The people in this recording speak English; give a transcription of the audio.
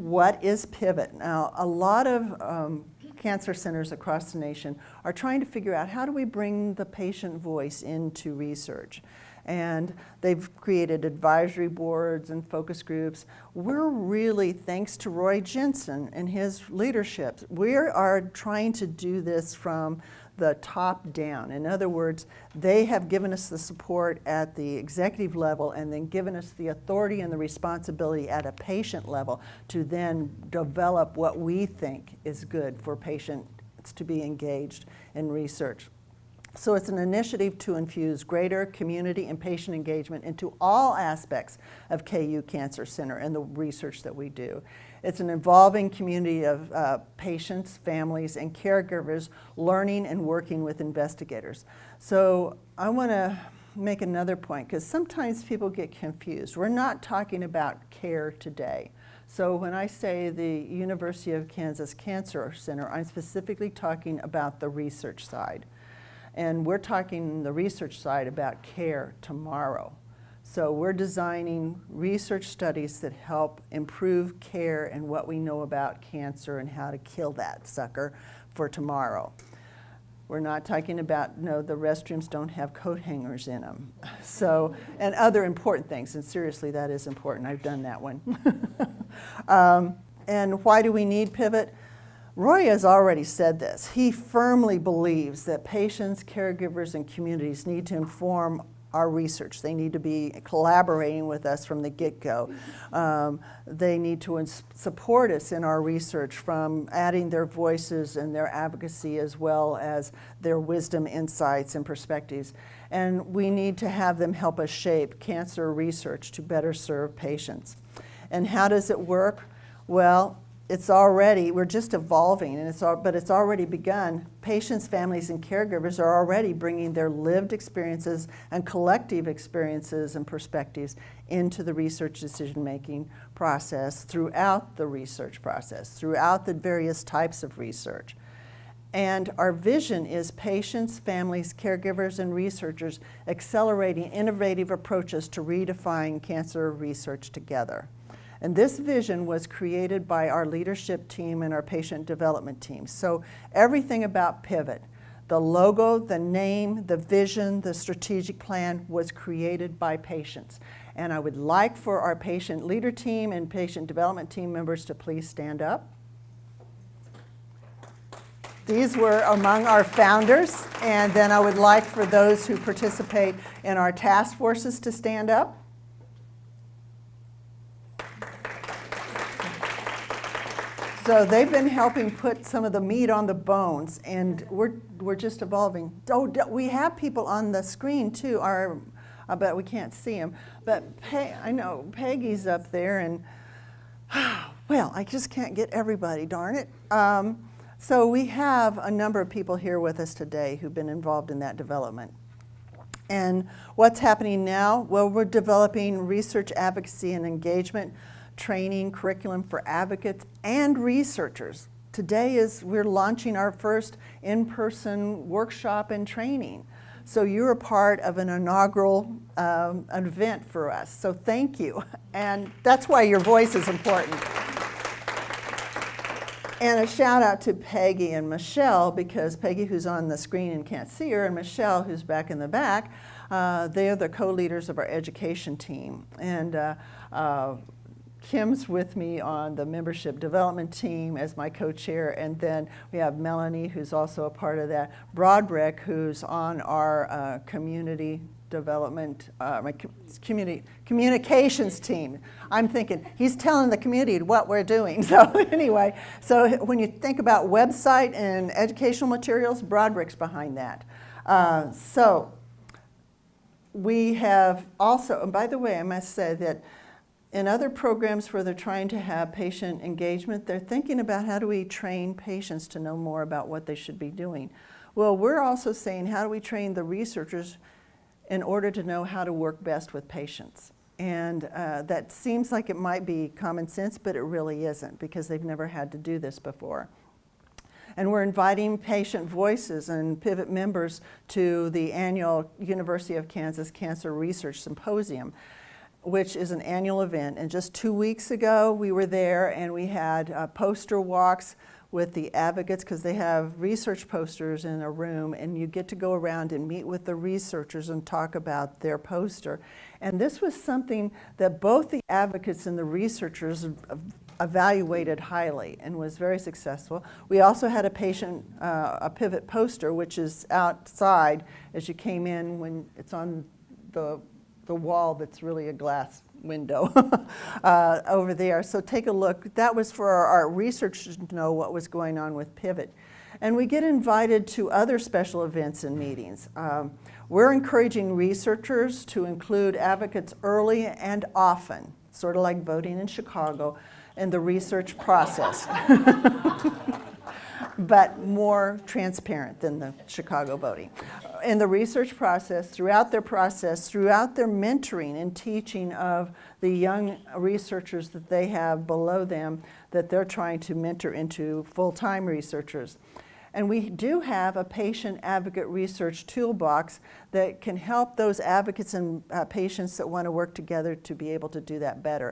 What is Pivot? Now, a lot of cancer centers across the nation are trying to figure out how do we bring the patient voice into research. And they've created advisory boards and focus groups. We're really, thanks to Roy Jensen and his leadership, we are trying to do this from the top down. In other words, they have given us the support at the executive level and then given us the authority and the responsibility at a patient level to then develop what we think is good for patients to be engaged in research. So it's an initiative to infuse greater community and patient engagement into all aspects of KU Cancer Center and the research that we do. It's an evolving community of patients, families, and caregivers learning and working with investigators. So I want to make another point, because sometimes people get confused. We're not talking about care today. So when I say the University of Kansas Cancer Center, I'm specifically talking about the research side. And we're talking the research side about care tomorrow. So we're designing research studies that help improve care and what we know about cancer and how to kill that sucker for tomorrow. We're not talking about, no, the restrooms don't have coat hangers in them. So, and other important things, and seriously, that is important. I've done that one. And why do we need Pivot? Roy has already said this. He firmly believes that patients, caregivers, and communities need to inform our research. They need to be collaborating with us from the get-go. They need to support us in our research, from adding their voices and their advocacy as well as their wisdom, insights, and perspectives. And we need to have them help us shape cancer research to better serve patients. And how does it work? Well, we're just evolving, but it's already begun. Patients, families, and caregivers are already bringing their lived experiences and collective experiences and perspectives into the research decision-making process, throughout the research process, throughout the various types of research. And our vision is patients, families, caregivers, and researchers accelerating innovative approaches to redefine cancer research together. And this vision was created by our leadership team and our patient development team. So everything about Pivot, the logo, the name, the vision, the strategic plan was created by patients. And I would like for our patient leader team and patient development team members to please stand up. These were among our founders. And then I would like for those who participate in our task forces to stand up. So they've been helping put some of the meat on the bones, and we're just evolving. Oh, we have people on the screen too. I bet we can't see them, but I know Peggy's up there, and well, I just can't get everybody, darn it. So we have a number of people here with us today who've been involved in that development. And what's happening now? Well, we're developing research advocacy and engagement training curriculum for advocates and researchers. Today we're launching our first in-person workshop and training. So you're a part of an inaugural event for us. So thank you. And that's why your voice is important. And a shout out to Peggy and Michelle, because Peggy, who's on the screen and can't see her, and Michelle, who's back in the back, they're the co-leaders of our education team. And Kim's with me on the membership development team as my co-chair, and then we have Melanie, who's also a part of that, Broderick, who's on our community development, communications team. I'm thinking, he's telling the community what we're doing. So anyway, so when you think about website and educational materials, Broderick's behind that. So we have also, and by the way, I must say that in other programs where they're trying to have patient engagement, they're thinking about how do we train patients to know more about what they should be doing. Well, we're also saying how do we train the researchers in order to know how to work best with patients. And that seems like it might be common sense, but it really isn't, because they've never had to do this before. And we're inviting patient voices and Pivot members to the annual University of Kansas Cancer Research Symposium. which is an annual event. And just 2 weeks ago, we were there and we had poster walks with the advocates, because they have research posters in a room, and you get to go around and meet with the researchers and talk about their poster. And this was something that both the advocates and the researchers evaluated highly and was very successful. We also had a pivot poster, which is outside as you came in, when it's on the wall that's really a glass window over there. So take a look. That was for our researchers to know what was going on with Pivot. And we get invited to other special events and meetings. We're encouraging researchers to include advocates early and often, sort of like voting in Chicago, in the research process. But more transparent than the Chicago voting. In the research process, throughout their mentoring and teaching of the young researchers that they have below them, that they're trying to mentor into full-time researchers. And we do have a patient advocate research toolbox that can help those advocates and patients that want to work together to be able to do that better.